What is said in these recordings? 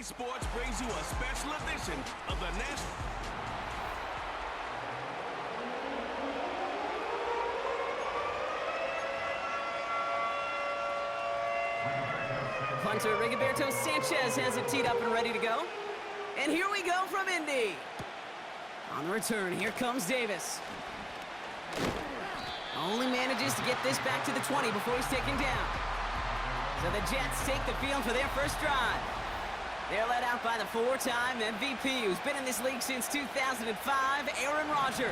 EA Sports brings you a special edition of the National. Punter Rigoberto Sanchez has it teed up and ready to go. And here we go from Indy. On the return, here comes Davis. Only manages to get this back to the 20 before he's taken down. So the Jets take the field for their first drive. They're led out by the four-time MVP who's been in this league since 2005, Aaron Rodgers.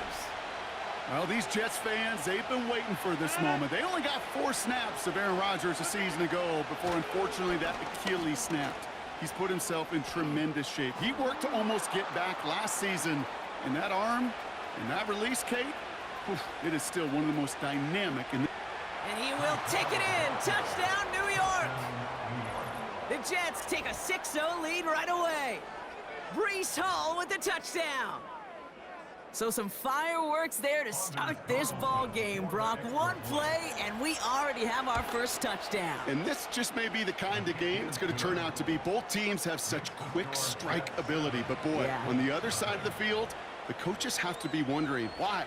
Well, these Jets fans, they've been waiting for this moment. They only got 4 snaps of Aaron Rodgers a season ago before, unfortunately, that Achilles snapped. He's put himself in tremendous shape. He worked to almost get back last season. And that arm and that release, Kate, it is still one of the most dynamic. And he will take it in. Touchdown, New York. The Jets take a 6-0 lead right away. Breece Hall with the touchdown. So some fireworks there to start this ball game, Brock. One play, and we already have our first touchdown. And this just may be the kind of game it's going to turn out to be. Both teams have such quick strike ability. But, boy, on the other side of the field, the coaches have to be wondering, why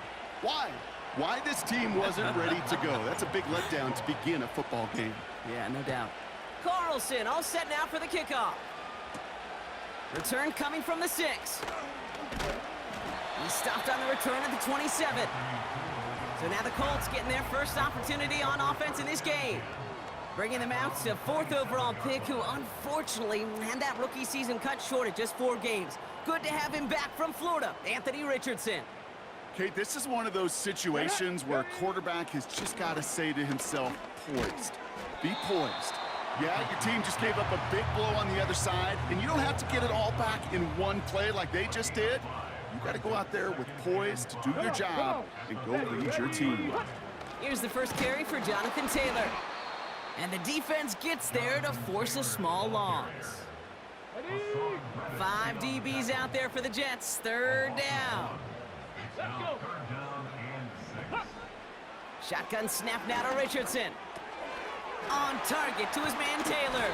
this team wasn't ready to go. That's a big letdown to begin a football game. Yeah, no doubt. Carlson all set now for the kickoff. Return coming from the 6. He stopped on the return at the 27. So now the Colts getting their first opportunity on offense in this game. Bringing them out to 4th overall pick, who unfortunately had that rookie season cut short at just 4 games. Good to have him back from Florida, Anthony Richardson. Kate, this is one of those situations where a quarterback has just got to say to himself, poised. Be poised. Yeah, your team just gave up a big blow on the other side, and you don't have to get it all back in one play like they just did. You got to go out there with poise to do your job and go lead your team. Here's the first carry for Jonathan Taylor. And the defense gets there to force a small loss. 5 DBs out there for the Jets. 3rd down. Shotgun snap now to Richardson. On target to his man Taylor.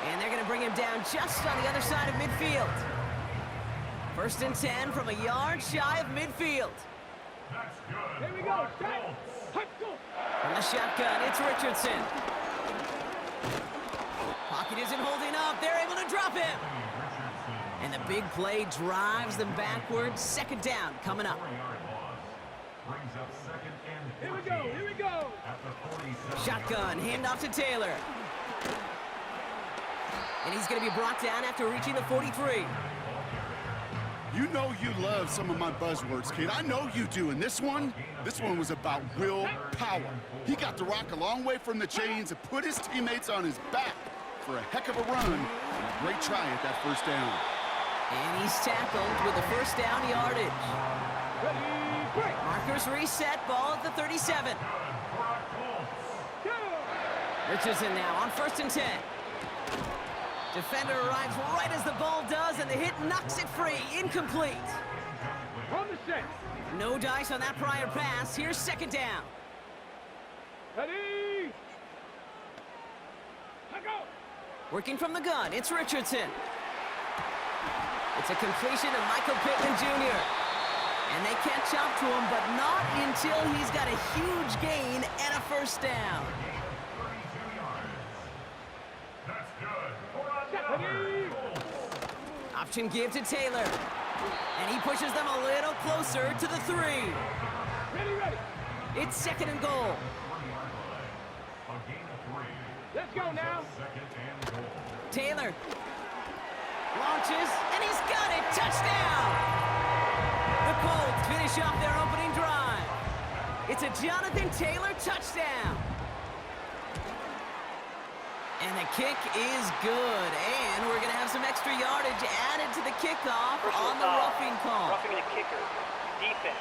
And they're going to bring him down just on the other side of midfield. 1st and 10 from a yard shy of midfield. Here we go. From the shotgun, it's Richardson. Pocket isn't holding up. They're able to drop him. And the big play drives them backwards. 2nd down coming up. Here we go. Here we go. Shotgun, handoff to Taylor. And he's going to be brought down after reaching the 43. You know you love some of my buzzwords, Kate. I know you do. And this one was about willpower. He got the rock a long way from the chains and put his teammates on his back for a heck of a run. And a great try at that 1st down. And he's tackled with the 1st down yardage. Markers reset, ball at the 37. Richardson now on 1st and 10. Defender arrives right as the ball does, and the hit knocks it free. Incomplete. From the 6. No dice on that prior pass. Here's 2nd down. Ready. Go. Working from the gun, it's Richardson. It's a completion of Michael Pittman Jr. And they catch up to him, but not until he's got a huge gain and a 1st down. Option give to Taylor. And he pushes them a little closer to the 3. Ready. It's 2nd and goal. Let's go now. Taylor launches, and he's got it. Touchdown! The Colts finish off their opening drive. It's a Jonathan Taylor touchdown. And the kick is good. And we're going to have some extra yardage added to the kickoff on the roughing call. Roughing the kicker. Defense.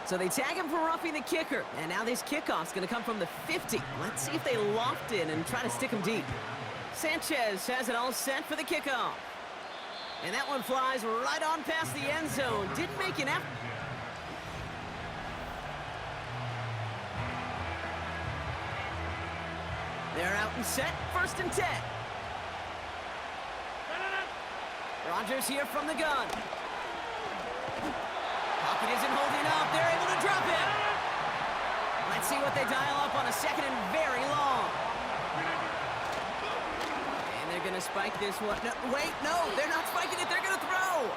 So they tag him for roughing the kicker. And now this kickoff's going to come from the 50. Let's see if they loft in and try to stick him deep. Sanchez has it all set for the kickoff. And that one flies right on past the end zone. Didn't make an effort. They're out and set, 1st and 10. Rodgers here from the gun. Pocket isn't holding up. They're able to drop it. Let's see what they dial up on a 2nd and very long. And they're going to spike this one. No, wait, no, they're not spiking it. They're going to throw.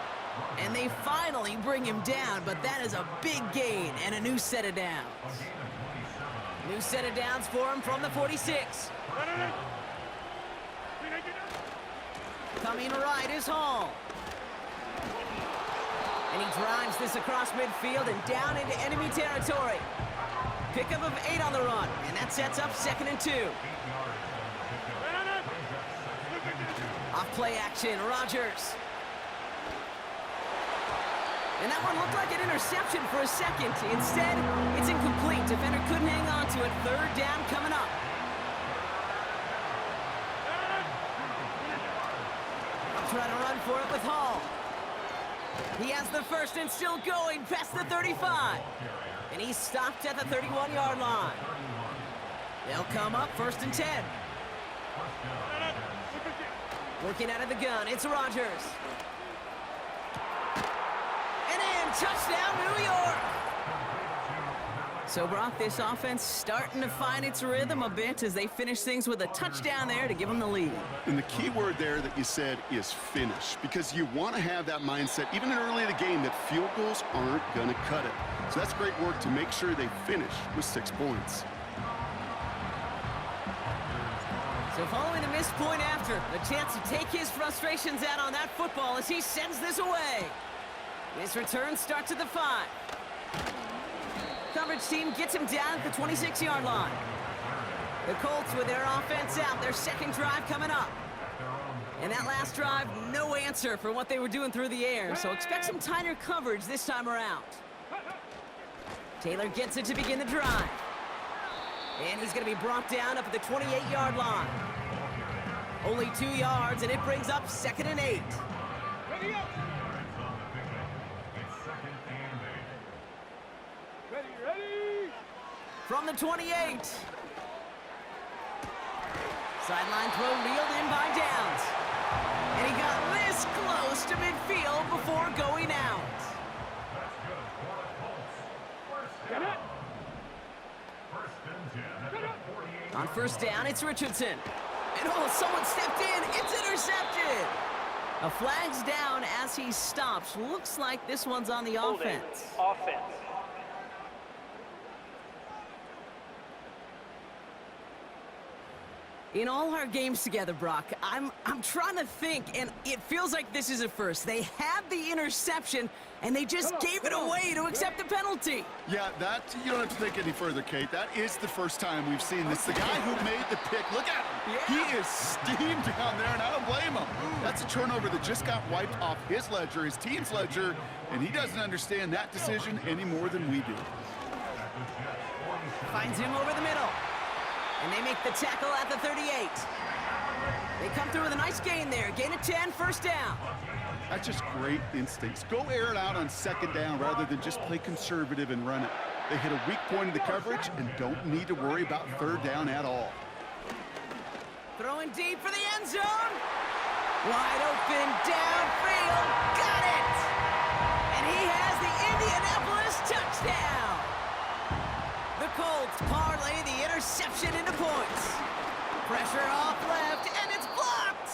And they finally bring him down, but that is a big gain and a new set of downs. New set of downs for him from the 46. Coming right is Hall. And he drives this across midfield and down into enemy territory. Pickup of 8 on the run, and that sets up 2nd and 2. Off play action, Rodgers. And that one looked like an interception for a second. Instead, it's incomplete. Defender couldn't hang on to it. 3rd down coming up. Try to run for it with Hall. He has the 1st and still going past the 35. And he's stopped at the 31-yard line. They'll come up 1st and 10. Looking out of the gun, it's Rodgers. And in, touchdown, New York. So, Brock, this offense starting to find its rhythm a bit as they finish things with a touchdown there to give them the lead. And the key word there that you said is finish, because you want to have that mindset, even early in the game, that field goals aren't going to cut it. So that's great work to make sure they finish with 6 points. So following the missed point after, the chance to take his frustrations out on that football as he sends this away. His return starts at the 5. Coverage team gets him down at the 26-yard line. The Colts with their offense out, their 2nd drive coming up. And that last drive, no answer for what they were doing through the air, so expect some tighter coverage this time around. Taylor gets it to begin the drive. And he's going to be brought down up at the 28-yard line. Only 2 yards, and it brings up 2nd and 8. Ready up. Ready. From the 28. Sideline throw reeled in by Downs. And he got this close to midfield before going out. Get it. On 1st down, it's Richardson. And oh, someone stepped in. It's intercepted. A flag's down as he stops. Looks like this one's on the offense. Offense. In all our games together, Brock, I'm trying to think, and it feels like this is a first. They had the interception, and they just gave it away to accept the penalty. Yeah, that, you don't have to think any further, Kate. That is the first time we've seen this. The guy who made the pick, look at him. Yeah. He is steamed down there, and I don't blame him. That's a turnover that just got wiped off his ledger, his team's ledger, and he doesn't understand that decision any more than we do. Finds him over the middle. And they make the tackle at the 38. They come through with a nice gain there. Gain of 10, 1st down. That's just great instincts. Go air it out on 2nd down rather than just play conservative and run it. They hit a weak point in the coverage and don't need to worry about 3rd down at all. Throwing deep for the end zone. Wide open downfield. Got it! And he has the Indianapolis touchdown. The Colts parlay the interception into points. Pressure off left, and it's blocked!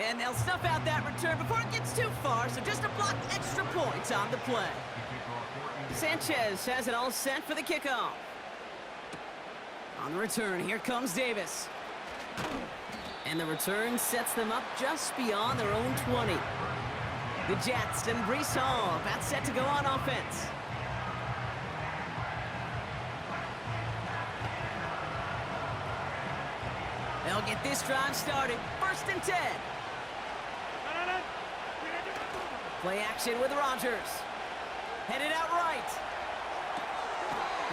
And they'll snuff out that return before it gets too far, so just a block extra points on the play. Sanchez has it all set for the kickoff. On the return, here comes Davis. And the return sets them up just beyond their own 20. The Jets and Breece Hall, that's set to go on offense. They'll get this drive started. 1st and 10. Play action with Rodgers. Headed out right.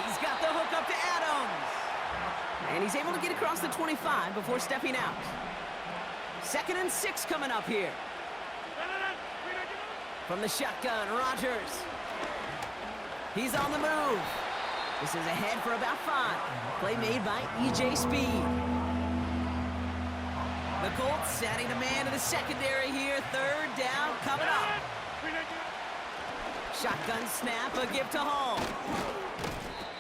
He's got the hook up to Adams. And he's able to get across the 25 before stepping out. 2nd and 6 coming up here. From the shotgun, Rodgers. He's on the move. This is ahead for about 5. Play made by E.J. Speed. The Colts setting a man in the secondary here. Third down coming up. Shotgun snap, a give to Hall.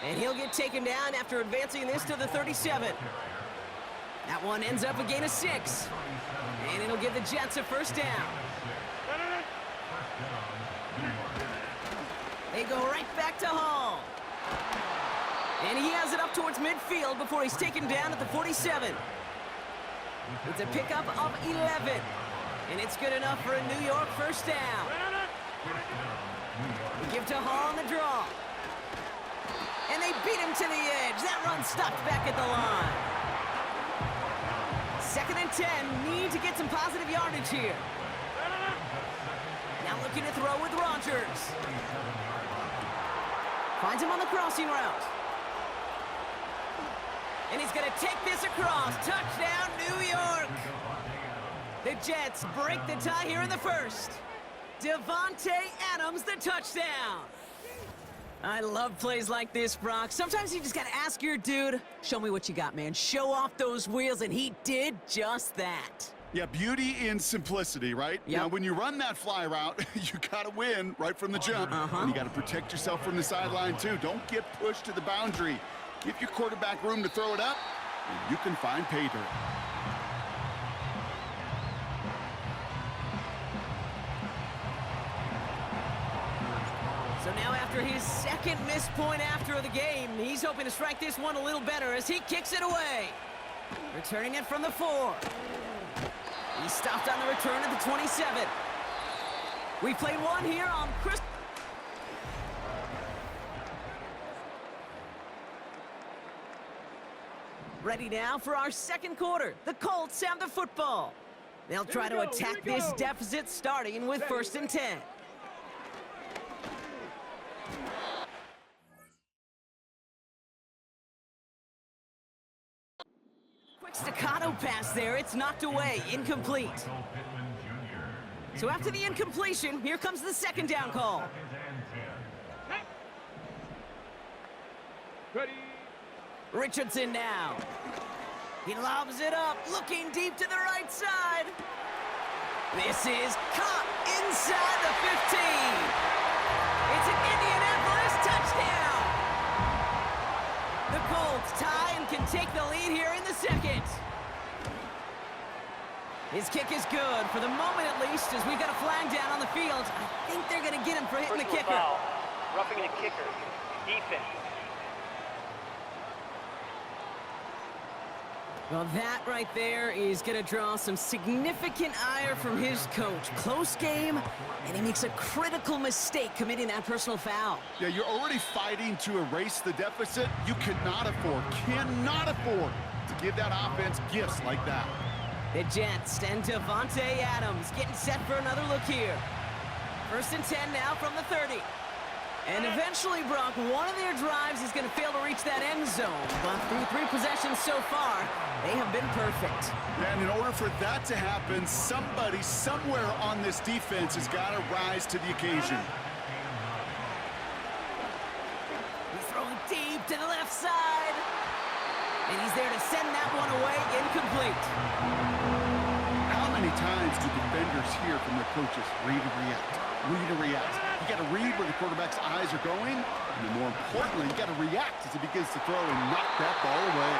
And he'll get taken down after advancing this to the 37. That one ends up a gain of 6. And it'll give the Jets a first down. They go right back to Hall. And he has it up towards midfield before he's taken down at the 47. It's a pickup of 11. And it's good enough for a New York first down. We give to Hall on the draw. And they beat him to the edge. That run stopped back at the line. 2nd and 10. Need to get some positive yardage here. Now looking to throw with Rodgers. Finds him on the crossing route. And he's going to take this across. Touchdown, New York. The Jets break the tie here in the first. Devontae Adams, the touchdown. I love plays like this, Brock. Sometimes you just got to ask your dude, show me what you got, man. Show off those wheels, and he did just that. Yeah, beauty in simplicity, right? Yep. Now, when you run that fly route, you got to win right from the jump. And you got to protect yourself from the sideline, too. Don't get pushed to the boundary. Give your quarterback room to throw it up, and you can find pay dirt. So now after his second missed point after the game, he's hoping to strike this one a little better as he kicks it away. Returning it from the 4. He stopped on the return at the 27. We played one here on Chris. Ready now for our second quarter. The Colts have the football. They'll try to attack this deficit starting with 1st and 10. Quick staccato pass there. It's knocked away. Incomplete. So after the incompletion, here comes the 2nd down call. Ready. Richardson now. He lobs it up, looking deep to the right side. This is caught inside the 15. It's an Indianapolis touchdown. The Colts tie and can take the lead here in the second. His kick is good, for the moment at least, as we got a flag down on the field. I think they're going to get him for hitting the kicker. Foul. Roughing the kicker. Defense. Well, that right there is going to draw some significant ire from his coach. Close game, and he makes a critical mistake committing that personal foul. Yeah, you're already fighting to erase the deficit. You cannot afford to give that offense gifts like that. The Jets and Devontae Adams getting set for another look here. 1st and 10 now from the 30. And eventually, Brock, one of their drives is going to fail to reach that end zone. But through 3 possessions so far, they have been perfect. And in order for that to happen, somebody somewhere on this defense has got to rise to the occasion. He's throwing deep to the left side. And he's there to send that one away, incomplete. How many times do defenders hear from their coaches, read and react, read and react? You got to read where the quarterback's eyes are going, and then more importantly, you got to react as he begins to throw and knock that ball away.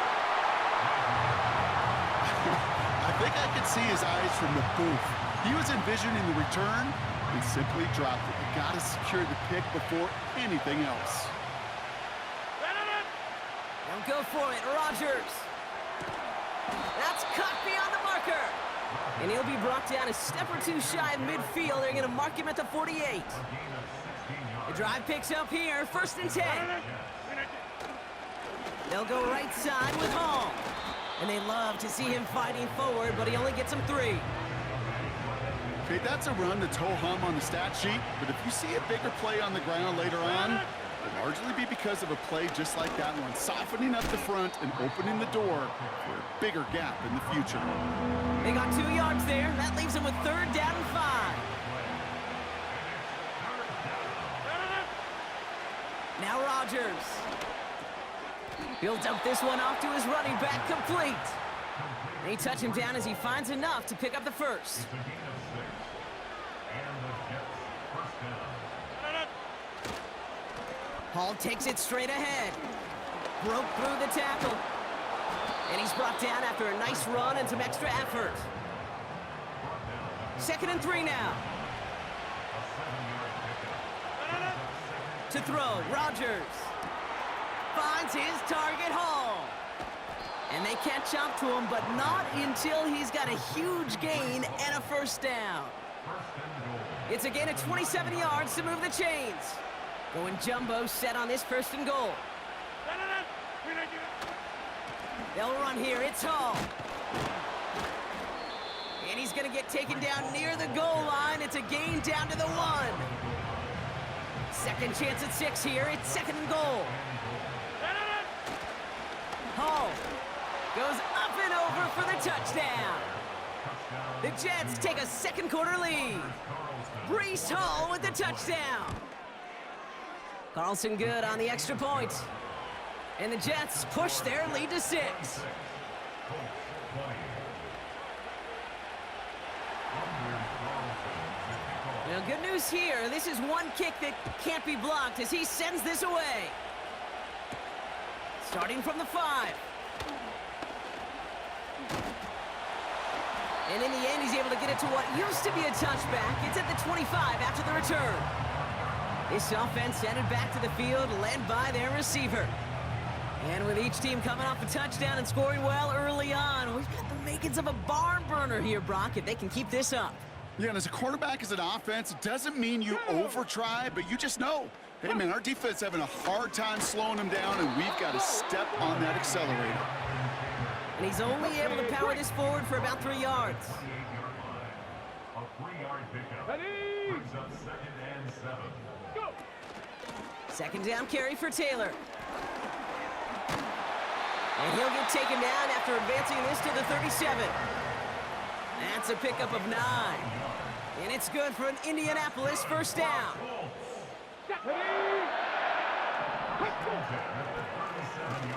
I think I could see his eyes from the booth. He was envisioning the return and simply dropped it. You got to secure the pick before anything else. They'll go for it, Rodgers. That's caught beyond the marker. And he'll be brought down a step or 2 shy of midfield. They're going to mark him at the 48. The drive picks up here, 1st and 10. They'll go right side with Hall. And they love to see him fighting forward, but he only gets them 3. Okay, that's a run that's ho-hum on the stat sheet, but if you see a bigger play on the ground later on, it'll largely be because of a play just like that one, softening up the front and opening the door for a bigger gap in the future. They got 2 yards there. That leaves them with 3rd down and 5. Now Rodgers. Builds up this one off to his running back, complete. They touch him down as he finds enough to pick up the first. Hall takes it straight ahead. Broke through the tackle. And he's brought down after a nice run and some extra effort. 2nd and 3 now. To throw, Rodgers. Finds his target, Hall. And they catch up to him, but not until he's got a huge gain and a first down. It's a gain of 27 yards to move the chains. Going jumbo set on this 1st and goal. They'll run here. It's Hall. And he's going to get taken down near the goal line. It's a gain down to the 1. Second chance at 6 here. It's 2nd and goal. Hall goes up and over for the touchdown. The Jets take a 2nd quarter lead. Breece Hall with the touchdown. Carlson good on the extra point. And the Jets push their lead to 6. Now, good news here. This is one kick that can't be blocked as he sends this away. Starting from the 5. And in the end, he's able to get it to what used to be a touchback. It's at the 25 after the return. This offense headed back to the field, led by their receiver. And with each team coming off a touchdown and scoring well early on, we've got the makings of a barn burner here, Brock, if they can keep this up. Yeah, and as a quarterback, as an offense, it doesn't mean you over-try, but you just know, hey, man, our defense having a hard time slowing them down, and we've got to step on that accelerator. And he's only able to power this forward for about 3 yards. A 3-yard pickup. Ready? Brings up 2nd and 7. Go! 2nd down carry for Taylor. And he'll get taken down after advancing this to the 37. That's a pickup of 9. And it's good for an Indianapolis 1st down.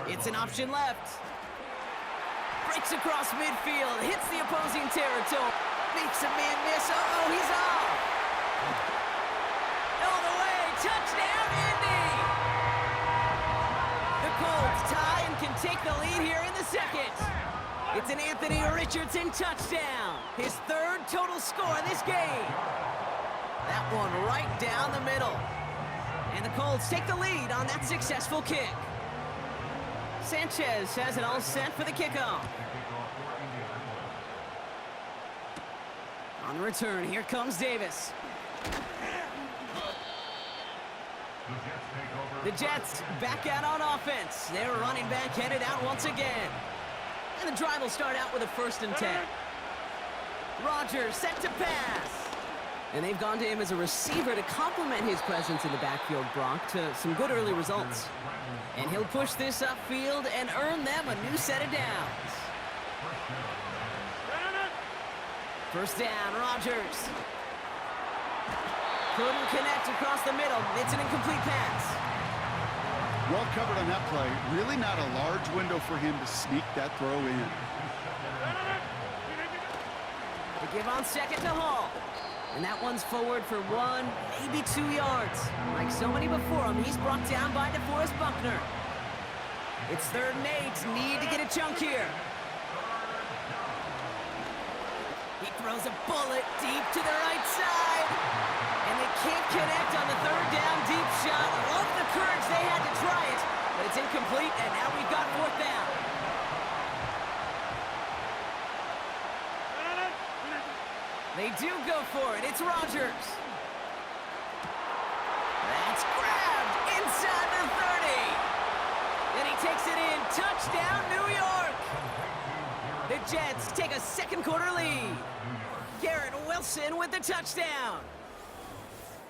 It's an option left. Breaks across midfield, hits the opposing territory. Makes a man miss. Uh-oh, he's off. All the way, touchdown, Indy! The Colts tie and can take the lead here in the 2nd. It's an Anthony Richardson touchdown. His 3rd total score this game. That one right down the middle. And the Colts take the lead on that successful kick. Sanchez has it all set for the kickoff. On the return, here comes Davis. The Jets back out on offense. Their running back headed out once again. And the drive will start out with a 1st and 10. Rodgers set to pass. And they've gone to him as a receiver to complement his presence in the backfield, Brock, to some good early results. And he'll push this upfield and earn them a new set of downs. 1st down, Rodgers. Couldn't connect across the middle. It's an incomplete pass. Well covered on that play. Really not a large window for him to sneak that throw in. To give on 2nd to Hall. And that one's forward for 1, maybe 2 yards. Like so many before him, he's brought down by DeForest Buckner. It's 3rd and 8. Need to get a chunk here. He throws a bullet deep to the right side. And they can't connect on the 3rd down deep shot. Love the courage they had to try it. But it's incomplete, and now we've got 4th down. They do go for it. It's Rodgers. That's grabbed inside the 30. Then he takes it in. Touchdown, New York. The Jets take a 2nd quarter lead. Garrett Wilson with the touchdown.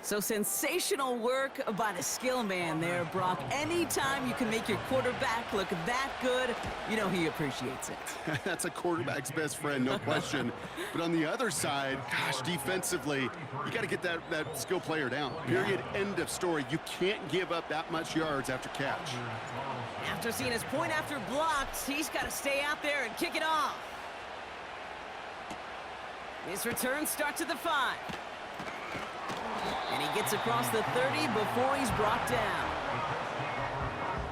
So sensational work by the skill man there, Brock. Anytime you can make your quarterback look that good, you know he appreciates it. That's a quarterback's best friend, no question. But on the other side, gosh, defensively, you got to get that skill player down. Period. End of story. You can't give up that much yards after catch. After seeing his point after blocked, he's got to stay out there and kick it off. His return starts at the 5. And he gets across the 30 before he's brought down.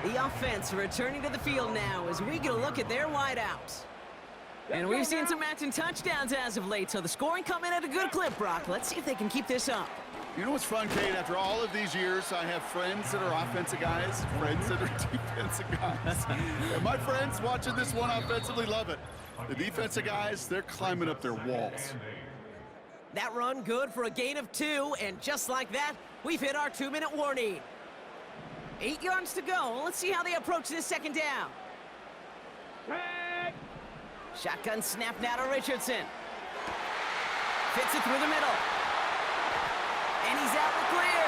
The offense returning to the field now as we get a look at their wideouts. And we've seen some matching touchdowns as of late, so the scoring coming at a good clip, Brock. Let's see if they can keep this up. You know what's fun, Kate? After all of these years, I have friends that are offensive guys, friends that are defensive guys. And my friends watching this one offensively love it. The defensive guys, they're climbing up their walls. That run good for a gain of 2, and just like that, we've hit our 2-minute warning. 8 yards to go. Let's see how they approach this second down. Shotgun snap now to Richardson. Fits it through the middle. And he's out the clear.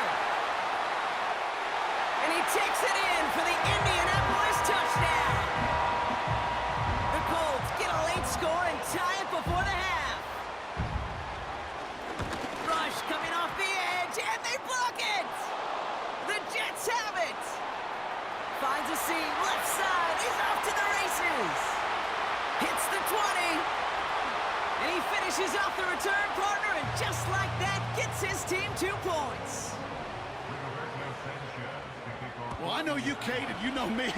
And he takes it in for the Indianapolis touchdown. The Colts get a late score and tie it before the half. Rush coming off the edge, and they block it. The Jets have it. Finds a seam, left side, he's off to the races. Hits the 20. And he finishes off the return partner, and just like that, gets his team 2 points. Well, I know you, Kate, and you know me,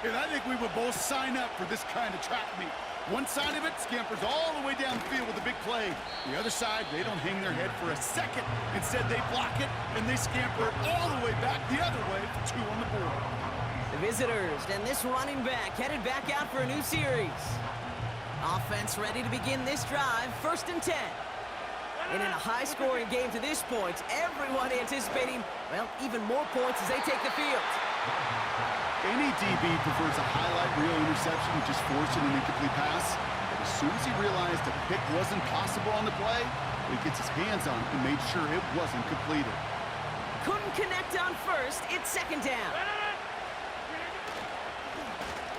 and I think we would both sign up for this kind of track meet. One side of it scampers all the way down the field with a big play. The other side, they don't hang their head for a second. Instead, they block it, and they scamper it all the way back the other way for 2 on the board. The visitors, and this running back headed back out for a new series. Offense ready to begin this drive, 1st and 10. And in a high-scoring game to this point, everyone anticipating, well, even more points as they take the field. Any DB prefers a highlight reel interception and just forcing an incomplete pass. But as soon as he realized a pick wasn't possible on the play, he gets his hands on it and made sure it wasn't completed. Couldn't connect on 1st, it's 2nd down.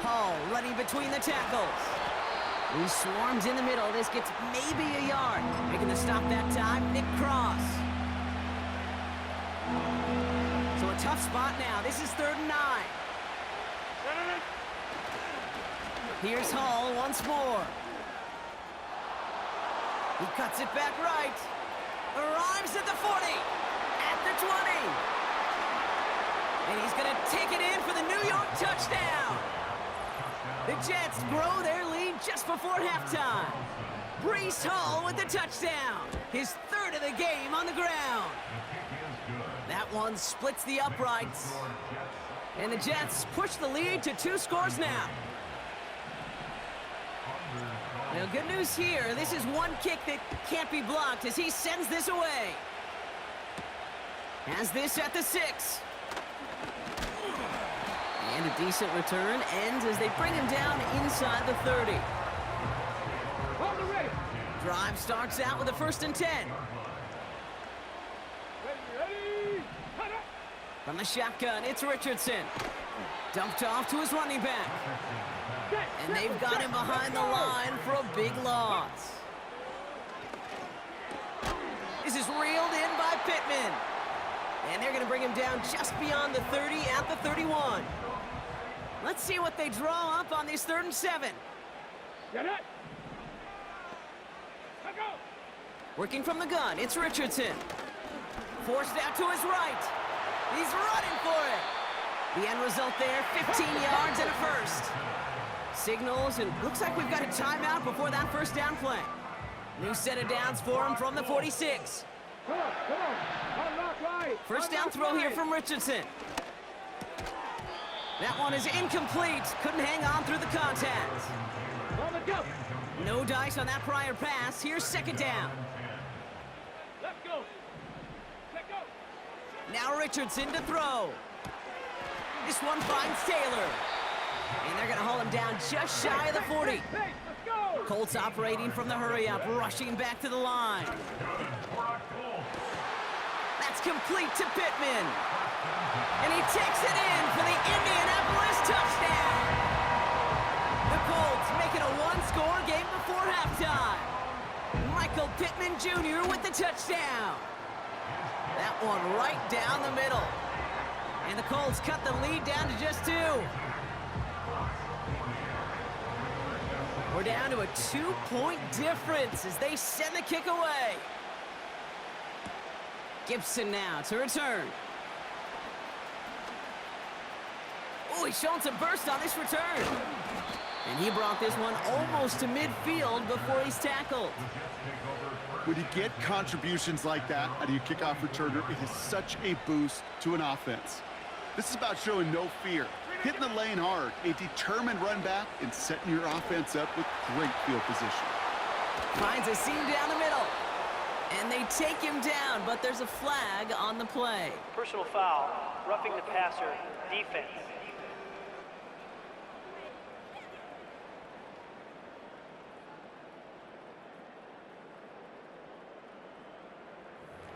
Hall running between the tackles. He swarms in the middle. This gets maybe a yard. Making the stop that time, Nick Cross. So a tough spot now. This is 3rd and 9. Here's Hall once more. He cuts it back right. Arrives at the 40. At the 20. And he's going to take it in for the New York touchdown. The Jets grow their lead just before halftime. Breece Hall with the touchdown. His 3rd of the game on the ground. That one splits the uprights. And the Jets push the lead to 2 scores now. Now, good news here. This is one kick that can't be blocked as he sends this away. Has this at the 6. And a decent return ends as they bring him down inside the 30. Drive starts out with a 1st and 10. Ready. From the shotgun, it's Richardson. Dumped off to his running back. And they've got him behind the line for a big loss. This is reeled in by Pittman. And they're going to bring him down just beyond the 30 at the 31. Let's see what they draw up on this 3rd and 7. Get it. Let go. Working from the gun, it's Richardson. Forced out to his right. He's running for it. The end result there, 15 yards and a 1st. Signals, and looks like we've got a timeout before that 1st down play. New set of downs for him from the 46. Come on. Unlock right. 1st down throw here from Richardson. That one is incomplete. Couldn't hang on through the contact. On the go. No dice on that prior pass. Here's 2nd down. Let's go. Let go. Now Richardson to throw. This one finds Taylor. And they're going to haul him down just shy of the 40. Hey, let's go. Colts operating from the hurry-up, rushing back to the line. That's complete to Pittman. And he takes it in for the Indianapolis touchdown. The Colts make it a 1-score game before halftime. Michael Pittman Jr. with the touchdown. That one right down the middle. And the Colts cut the lead down to just 2. We're down to a 2-point difference as they send the kick away. Gibson now to return. Oh, he's showing some burst on this return. And he brought this one almost to midfield before he's tackled. When you get contributions like that out of your kickoff returner, it is such a boost to an offense. This is about showing no fear, hitting the lane hard, a determined run back, and setting your offense up with great field position. Finds a seam down the middle. And they take him down, but there's a flag on the play. Personal foul, roughing the passer, defense.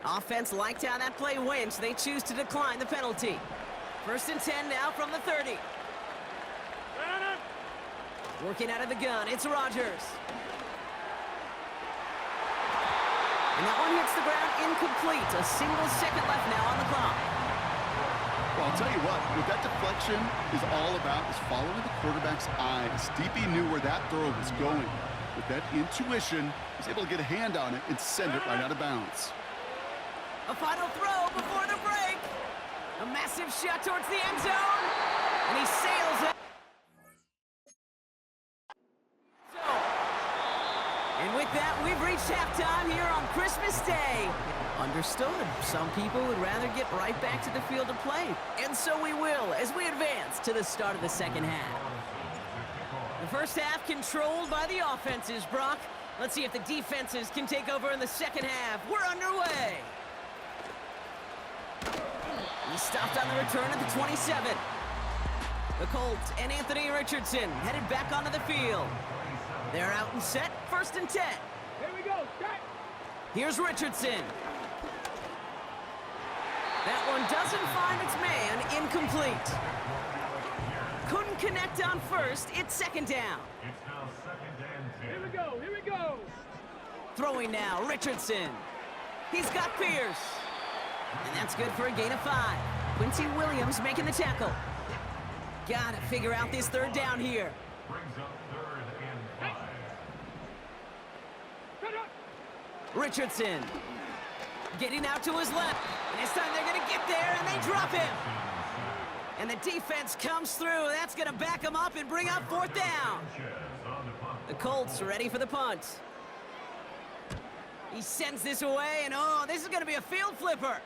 Offense liked how that play went, so they choose to decline the penalty. 1st and 10 now from the 30. Working out of the gun, it's Rodgers. And that one hits the ground incomplete. A single second left now on the clock. Well, I'll tell you what that deflection is all about is following the quarterback's eyes. DB knew where that throw was going. With that intuition, he was able to get a hand on it and send it right out of bounds. A final throw before the break. A massive shot towards the end zone. And he sails it. And with that, we've reached halftime here on Christmas Day. Understood. Some people would rather get right back to the field to play. And so we will as we advance to the start of the second half. The first half controlled by the offenses, Brock. Let's see if the defenses can take over in the second half. We're underway. He stopped on the return at the 27. The Colts and Anthony Richardson headed back onto the field. They're out and set, 1st and 10. Here we go, start. Here's Richardson. That one doesn't find its man, incomplete. Couldn't connect on first, it's 2nd down. It's now 2nd and 10. Here we go, here we go. Throwing now, Richardson. He's got Pierce. And that's good for a gain of 5. Quincy Williams making the tackle. Gotta figure out this 3rd down here. Brings up 3rd and 5. Richardson getting out to his left. And this time they're gonna get there and they drop him. And the defense comes through. That's gonna back him up and bring up 4th down. The Colts are ready for the punt. He sends this away, and oh, this is gonna be a field flipper.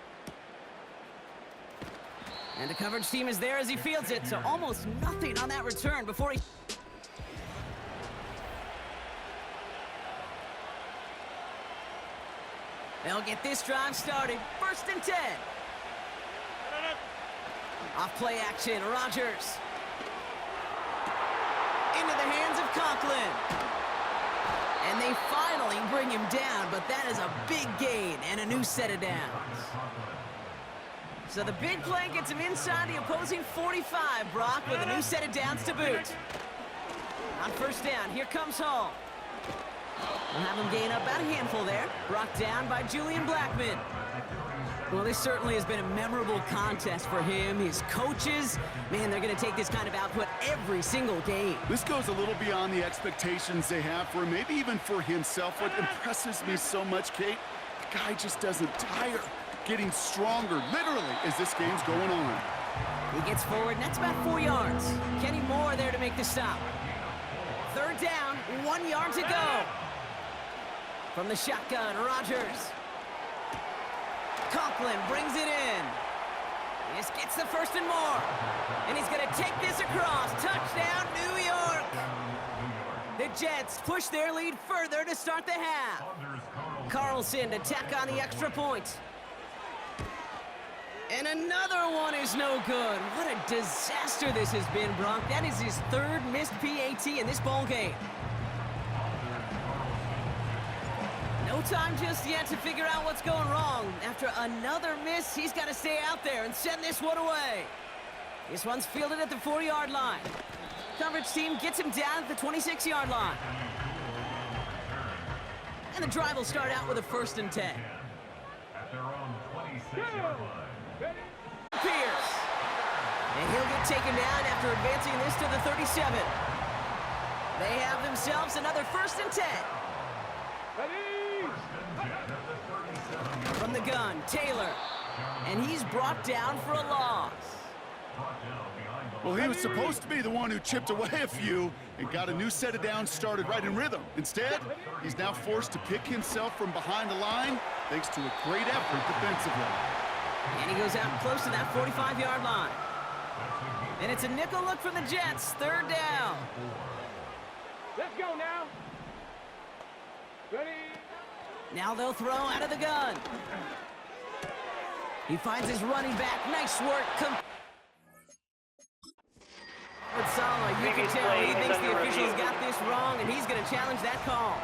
And the coverage team is there as he fields it, so almost nothing on that return before he... They'll get this drive started. 1st and 10. Off play action, Rodgers. Into the hands of Conklin. And they finally bring him down, but that is a big gain and a new set of downs. So the big play gets him inside the opposing 45, Brock, with a new set of downs to boot. On 1st down, here comes Hall. We'll have him gain up about a handful there. Brought down by Julian Blackman. Well, this certainly has been a memorable contest for him. His coaches, man, they're going to take this kind of output every single game. This goes a little beyond the expectations they have for him, maybe even for himself. What impresses me so much, Kate, the guy just doesn't tire. Getting stronger, literally, as this game's going on. He gets forward, and that's about 4 yards. Kenny Moore there to make the stop. 3rd down, 1 yard to go. From the shotgun, Rodgers. Conklin brings it in. He just gets the 1st and more. And he's going to take this across. Touchdown, New York. The Jets push their lead further to start the half. Carlson to tack on the extra point. And another one is no good. What a disaster this has been, Brock. That is his 3rd missed PAT in this ball game. No time just yet to figure out what's going wrong. After another miss, he's got to stay out there and send this one away. This one's fielded at the 4-yard line. Coverage team gets him down at the 26-yard line. And the drive will start out with a 1st and 10. At their own 26-yard line. Pierce. And he'll get taken down after advancing this to the 37. They have themselves another 1st and 10. Ready? From the gun, Taylor. And he's brought down for a loss. Well, he was supposed to be the one who chipped away a few and got a new set of downs started right in rhythm. Instead, he's now forced to pick himself from behind the line thanks to a great effort defensively. And he goes out close to that 45-yard line. And it's a nickel look from the Jets, 3rd down. Let's go now. Ready? Now they'll throw out of the gun. He finds his running back. Nice work. Saleh, you can tell he thinks the officials got this wrong, and he's going to challenge that call.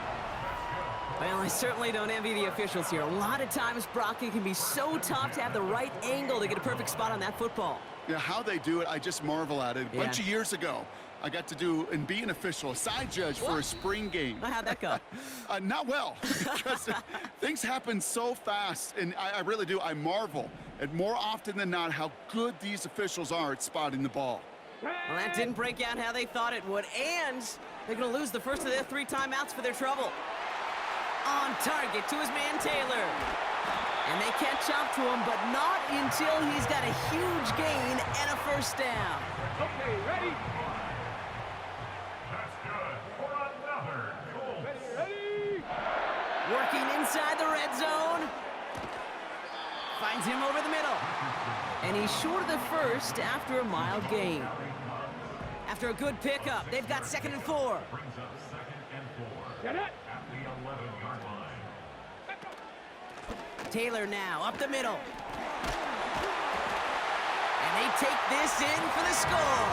Well, I certainly don't envy the officials here. A lot of times, Brock, it can be so tough to have the right angle to get a perfect spot on that football. Yeah, how they do it, I just marvel at it. A bunch Yeah. of years ago, I got to do and be an official, a side judge for a spring game. How'd that go? Not well, because things happen so fast, and I really do. I marvel at more often than not how good these officials are at spotting the ball. Well, that didn't break out how they thought it would, and they're going to lose the first of their 3 timeouts for their trouble. On target to his man Taylor. And they catch up to him, but not until he's got a huge gain and a 1st down. Okay, ready? That's good for another goal. Ready? Working inside the red zone. Finds him over the middle. And he's short of the 1st after a mild gain. After a good pickup, they've got 2nd and 4. Brings up 2nd and 4 Get it? at the 11-yard line. Taylor now up the middle. And they take this in for the score.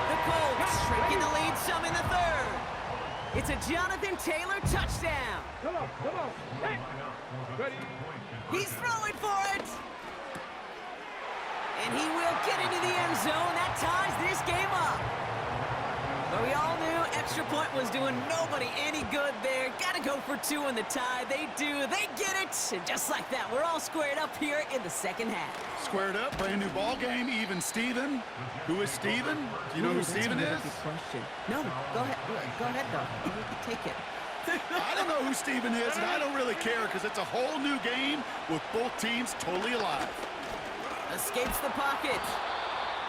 The Colts shrinking the lead some in the 3rd. It's a Jonathan Taylor touchdown. Come on. Hey. Ready? He's throwing for it. And he will get into the end zone. That ties this game up. But we all knew extra point was doing nobody any good there. Got to go for 2 in the tie. They do. They get it. And just like that, we're all squared up here in the 2nd half. Squared up, brand new ball game, even Steven. Who is Steven? Do you know who Steven is? Good question. No, go ahead. Go ahead, though. Take it. I don't know who Steven is, and I don't really care because it's a whole new game with both teams totally alive. Escapes the pocket.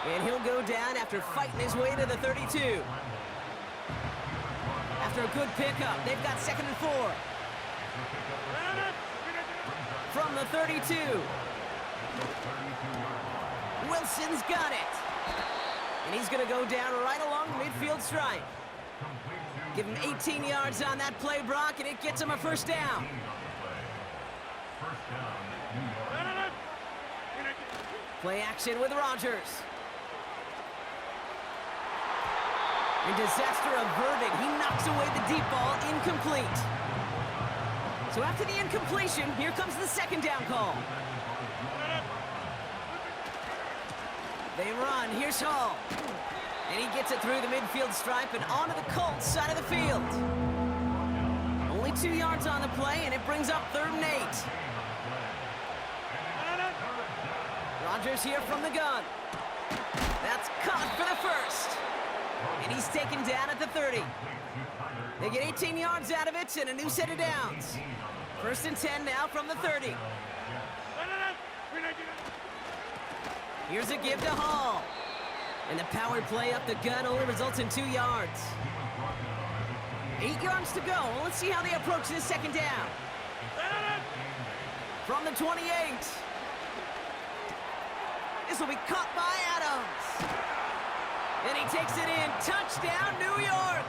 And he'll go down after fighting his way to the 32. After a good pickup, they've got 2nd and 4. From the 32. Wilson's got it. And he's going to go down right along the midfield stripe. Give him 18 yards on that play, Brock, and it gets him a 1st down. Play action with Rodgers. And disaster averted. He knocks away the deep ball, incomplete. So after the incompletion, here comes the 2nd down call. They run. Here's Hall. And he gets it through the midfield stripe and onto the Colts side of the field. Only 2 yards on the play, and it brings up 3rd and 8. Rodgers here from the gun. That's caught for the 1st. And he's taken down at the 30. They get 18 yards out of it and a new set of downs. 1st and 10 now from the 30. Here's a give to Hall. And the power play up the gut only results in 2 yards. 8 yards to go. Let's see how they approach this 2nd down. From the 28. This will be caught by Adams. And he takes it in. Touchdown, New York.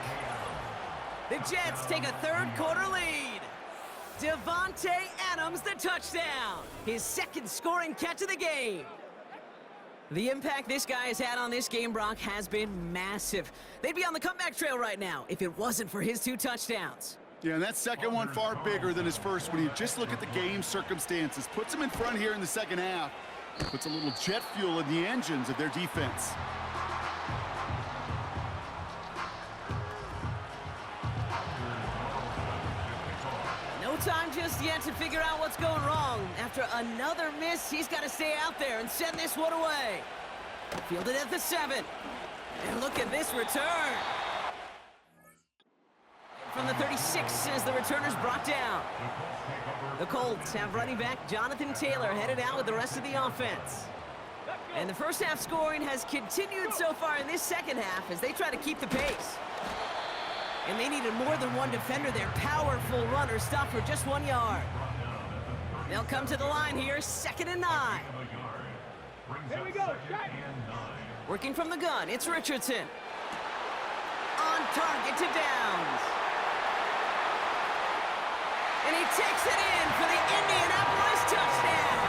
The Jets take a 3rd quarter lead. Devontae Adams, the touchdown. His 2nd scoring catch of the game. The impact this guy has had on this game, Brock, has been massive. They'd be on the comeback trail right now if it wasn't for his 2 touchdowns. Yeah, and that 2nd one far bigger than his 1st when you just look at the game circumstances. Puts him in front here in the 2nd half. Puts a little jet fuel in the engines of their defense. No time just yet to figure out what's going wrong. After another miss, he's got to stay out there and send this one away. Fielded at the 7. And look at this return. from the 36 as the returner's brought down. The Colts have running back Jonathan Taylor headed out with the rest of the offense. And the first half scoring has continued so far in this second half as they try to keep the pace. And they needed more than one defender. Their powerful runner stopped for just 1 yard. They'll come to the line here, 2nd and 9. Here we go. Shot. Working from the gun, it's Richardson. On target to Downs. And he takes it in for the Indianapolis touchdown.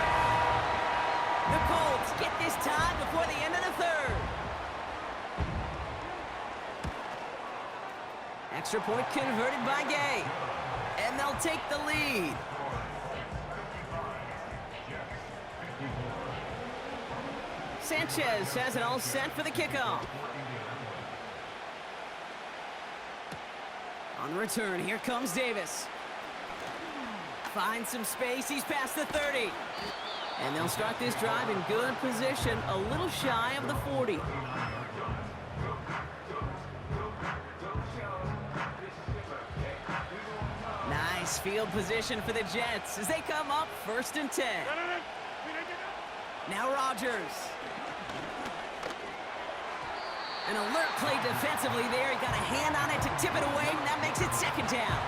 The Colts get this time before the end of the third. Extra point converted by Gay. And they'll take the lead. Sanchez has it all set for the kickoff. On the return, here comes Davis. Finds some space, he's past the 30. And they'll start this drive in good position, a little shy of the 40. Nice field position for the Jets as they come up 1st and 10. Now Rodgers. An alert play defensively there. He got a hand on it to tip it away, and that makes it 2nd down.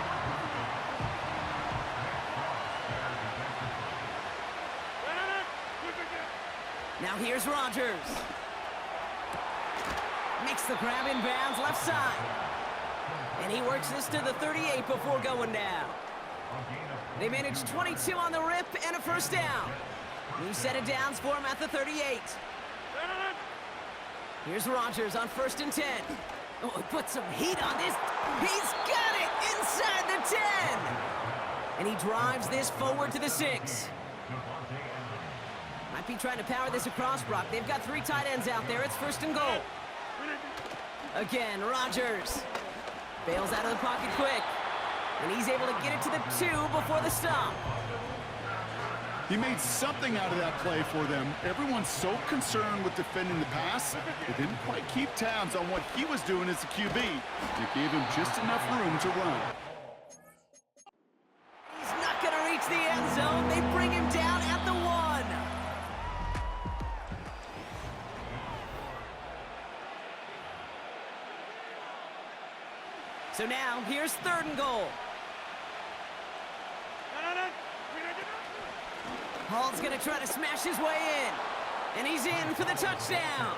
Now here's Rodgers. Makes the grab in bounds left side. And he works this to the 38 before going down. They managed 22 on the rip and a 1st down. New set of downs for him at the 38. Here's Rodgers on 1st and 10. Oh, he put some heat on this. He's got it inside the 10. And he drives this forward to the 6. Might be trying to power this across, Brock. They've got 3 tight ends out there. It's 1st and goal. Again, Rodgers bails out of the pocket quick. And he's able to get it to the 2 before the stop. He made something out of that play for them. Everyone's so concerned with defending the pass, they didn't quite keep tabs on what he was doing as a QB. It gave him just enough room to run. He's not going to reach the end zone. They bring him down at the 1. So now, here's 3rd and goal. Hall's going to try to smash his way in. And he's in for the touchdown.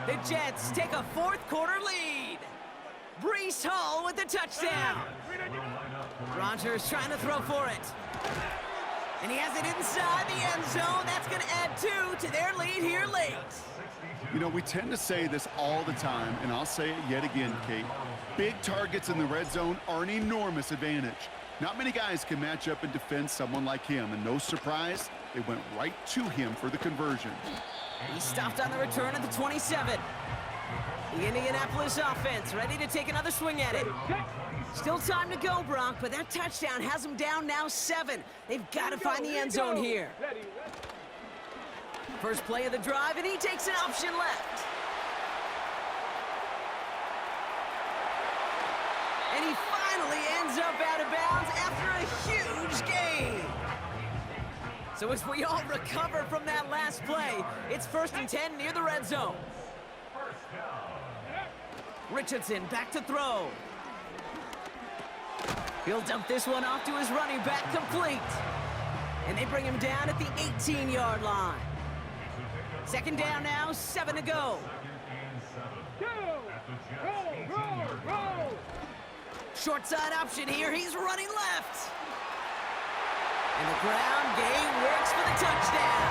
The Jets take a 4th quarter lead. Breece Hall with the touchdown. Rodgers trying to throw for it. And he has it inside the end zone. That's going to add 2 to their lead here late. You know, we tend to say this all the time, and I'll say it yet again, Kate. Big targets in the red zone are an enormous advantage. Not many guys can match up and defend someone like him, and no surprise, they went right to him for the conversion. He stopped on the return at the 27. The Indianapolis offense ready to take another swing at it. Still time to go, Brock, but that touchdown has them down now 7. They've got to find the end zone here. First play of the drive, and he takes an option left. And he finally ends up out of bounds after a huge gain. So as we all recover from that last play, it's 1st and 10 near the red zone. Richardson back to throw. He'll dump this one off to his running back, complete. And they bring him down at the 18-yard line. 2nd down now, 7 to go. Roll. Short side option here, he's running left. And the ground game works for the touchdown.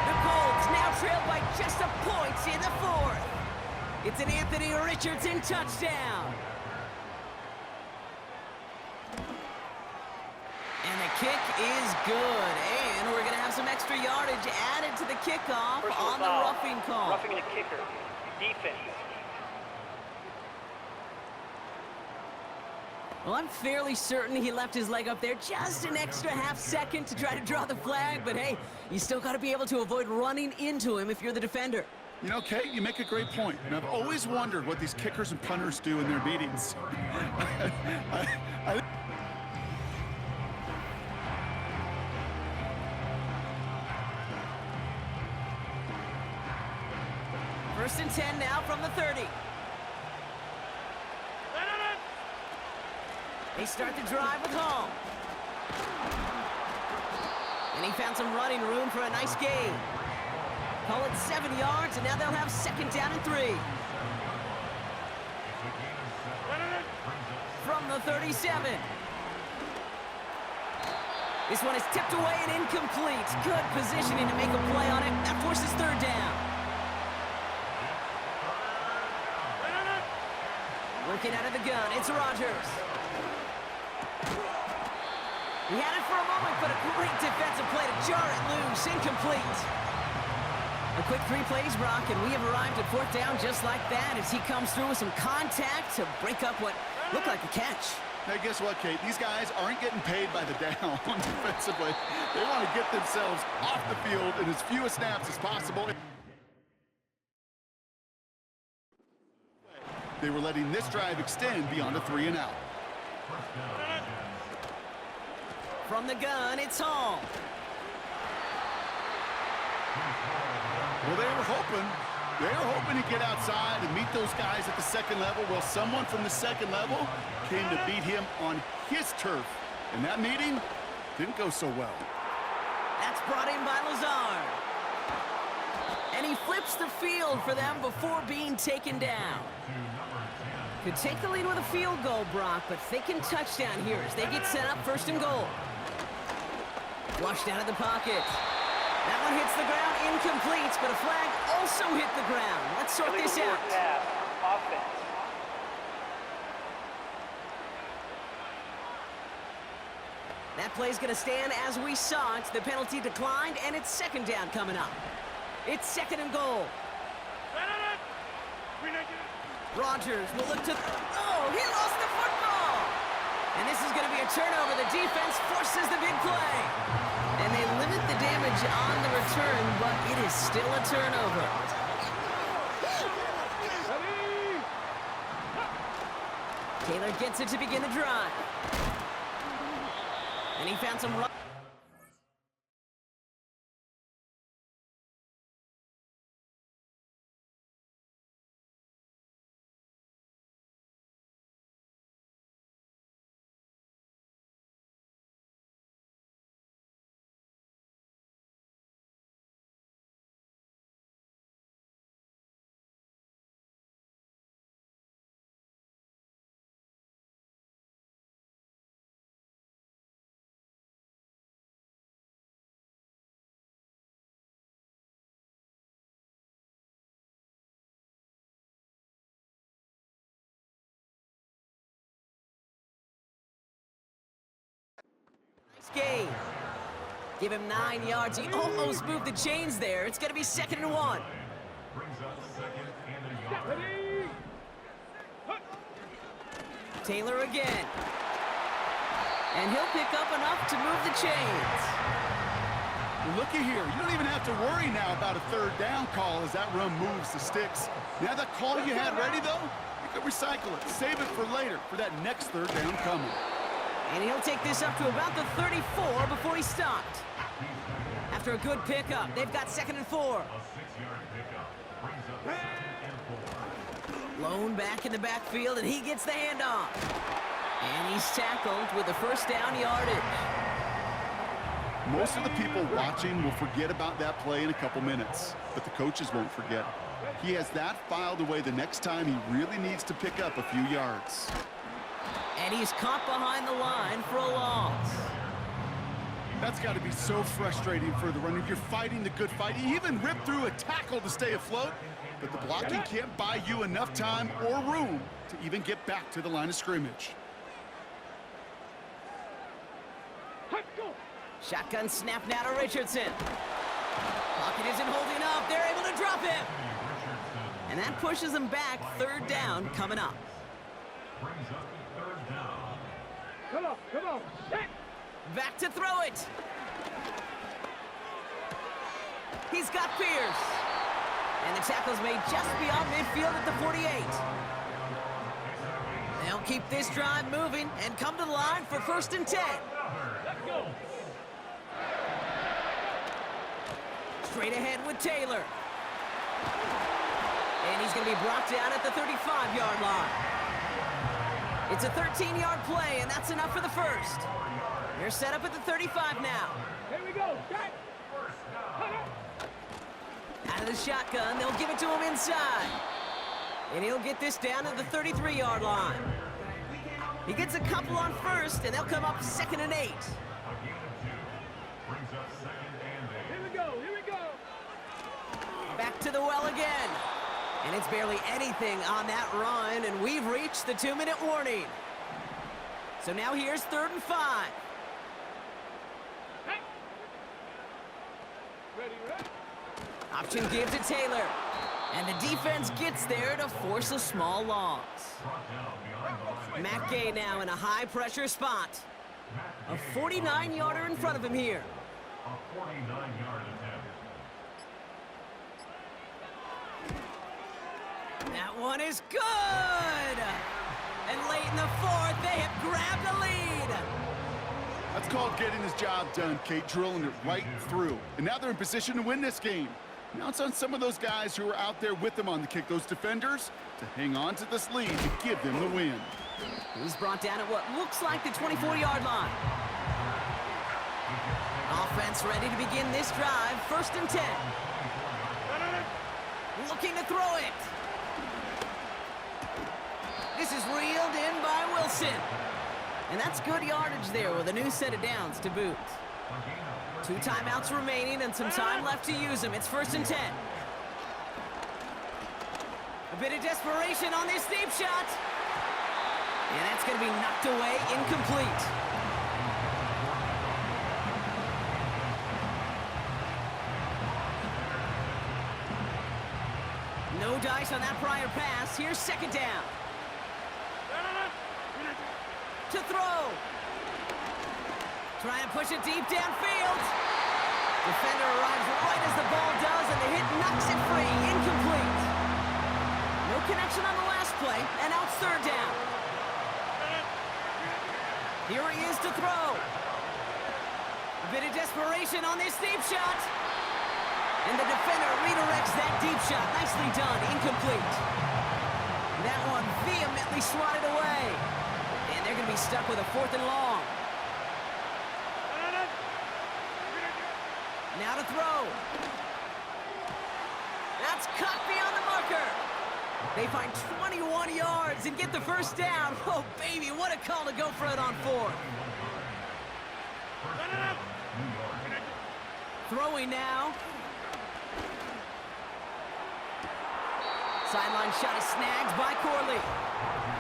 The Colts now trail by just a point in the 4th. It's an Anthony Richardson touchdown. And the kick is good. And we're going to have some extra yardage added to the kickoff on the roughing call. Roughing the kicker. Defense. Well, I'm fairly certain he left his leg up there just an extra half second to try to draw the flag, but hey, you still got to be able to avoid running into him if you're the defender. You know, Kate, you make a great point, and I've always wondered what these kickers and punters do in their meetings. First and 10 now from the 30. They start the drive with Hall. And he found some running room for a nice gain. Call it 7 yards, and now they'll have second down and 3. From the 37. This one is tipped away and incomplete. Good positioning to make a play on it. That forces third down. Working out of the gun, it's Rodgers. He had it for a moment, but a great defensive play to jar it loose. Incomplete. A quick 3 plays, Brock, and we have arrived at fourth down just like that as he comes through with some contact to break up what looked like a catch. Now, guess what, Kate? These guys aren't getting paid by the down defensively. They want to get themselves off the field in as few snaps as possible. They were letting this drive extend beyond a 3 and out. From the gun, it's Hall. Well, they were hoping to get outside and meet those guys at the second level. Well, someone from the second level came to beat him on his turf. And that meeting didn't go so well. That's brought in by Lazard. And he flips the field for them before being taken down. Could take the lead with a field goal, Brock, but thinking touchdown here as they get set up first and goal. Flushed out of the pocket. That one hits the ground, incomplete, but a flag also hit the ground. Let's sort this out. Offense. That play's going to stand as we saw it. The penalty declined, and it's second down coming up. It's second and goal. Rodgers will look to... Oh, he lost the football! And this is going to be a turnover. The defense forces the big play. And they limit the damage on the return, but it is still a turnover. Taylor gets it to begin the drive. And he found some... Game. Give him 9 yards. He almost moved the chains there. It's going to be second and 1. Taylor again. And he'll pick up enough to move the chains. Looky here. You don't even have to worry now about a third down call as that run moves the sticks. Now that call you had ready, though, you could recycle it. Save it for later for that next third down coming. And he'll take this up to about the 34 before he stopped. After a good pickup, they've got second and 4. Lone back in the backfield, and he gets the handoff. And he's tackled with the first down yardage. Most of the people watching will forget about that play in a couple minutes, but the coaches won't forget. He has that filed away the next time he really needs to pick up a few yards. And he's caught behind the line for a loss. That's got to be so frustrating for the runner. You're fighting the good fight. He even ripped through a tackle to stay afloat, but the blocking can't buy you enough time or room to even get back to the line of scrimmage. Shotgun snap now to Richardson. Pocket isn't holding up. They're able to drop him. And that pushes them back. Third down coming up. Come on, set. Back to throw it. He's got Pierce. And the tackle's made just beyond midfield at the 48. They'll keep this drive moving and come to the line for 1st and 10. Let's go. Straight ahead with Taylor. And he's going to be brought down at the 35-yard line. It's a 13-yard play, and that's enough for the first. They're set up at the 35 now. Here we go. Set. Out of the shotgun, they'll give it to him inside. And he'll get this down at the 33-yard line. He gets a couple on first, and they'll come up 2nd and 8. A gain of 2 brings up 2nd and 8. Here we go. Here we go. Back to the well again. And it's barely anything on that run, and we've reached the 2-minute warning. So now here's 3rd and 5. Hey. Ready, ready. Option give to Taylor. And the defense gets there to force a small loss. Brought down beyond the line. Matt Gay now in a high-pressure spot. A 49-yarder in front of him here. A 49-yard attempt. That one is good! And late in the 4th, they have grabbed the lead. That's called getting his job done, Kate, drilling it right through. And now they're in position to win this game. Now it's on some of those guys who are out there with them on the kick, those defenders, to hang on to this lead to give them the win. He's brought down at what looks like the 24-yard line. Offense ready to begin this drive, 1st and 10. Looking to throw it. This is reeled in by Wilson. And that's good yardage there with a new set of downs to boot. 2 timeouts remaining and some time left to use them. It's 1st and 10. A bit of desperation on this deep shot. And that's going to be knocked away, incomplete. No dice on that prior pass. Here's 2nd down. To throw. Trying to push it deep downfield. Defender arrives right as the ball does, and the hit knocks it free. Incomplete. No connection on the last play, and now it's 3rd down. Here he is to throw. A bit of desperation on this deep shot. And the defender redirects that deep shot. Nicely done. Incomplete. That one vehemently swatted away. And they're going to be stuck with a 4th and long. Now to throw. That's caught beyond the marker. They find 21 yards and get the 1st down. Oh, baby, what a call to go for it on 4th. Throwing now. Sideline shot is snagged by Corley.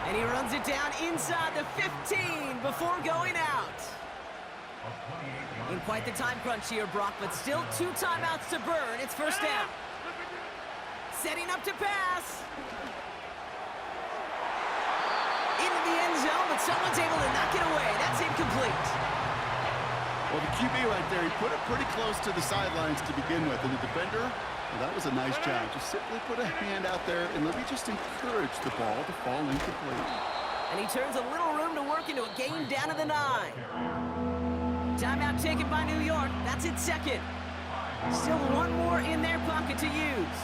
And he runs it down inside the 15 before going out. In quite the time crunch here, Brock, but still 2 timeouts to burn. It's 1st down. Setting up to pass. Into the end zone, but someone's able to knock it away. That's incomplete. Well, the QB right there, he put it pretty close to the sidelines to begin with. And the defender, well, that was a nice job. Just simply put a hand out there and let me just encourage the ball to fall incomplete. And he turns a little room to work into a game down to the 9. Timeout taken by New York. That's its 2nd. Still 1 more in their pocket to use.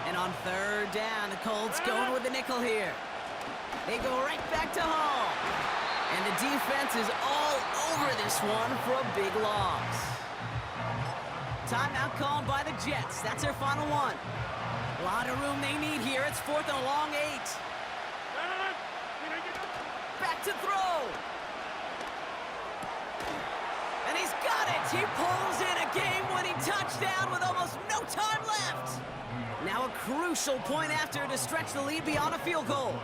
And on 3rd down, the Colts going with the nickel here. They go right back to Hall. And the defense is all over this one for a big loss. Timeout called by the Jets. That's their final one. A lot of room they need here. It's 4th and a long 8. Back to throw. And he's got it. He pulls in a game-winning touchdown with almost no time left. Now a crucial point after to stretch the lead beyond a field goal.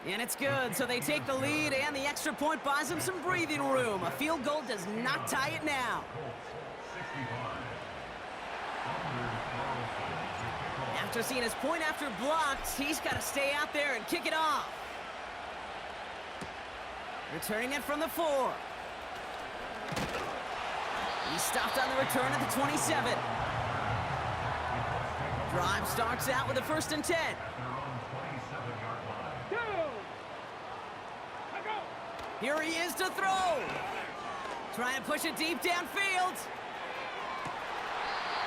And it's good, so they take the lead, and the extra point buys them some breathing room. A field goal does not tie it now. After seeing his point after blocked, he's got to stay out there and kick it off. Returning it from the 4. He stopped on the return at the 27. Drive starts out with a 1st and 10. At their own 27-yard line. Go. Let go. Here he is to throw. Trying to push it deep downfield.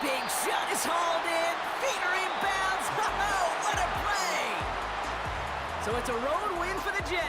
Big shot is hauled in. Feet are inbounds. Oh, what a play! So it's a road win for the Jets.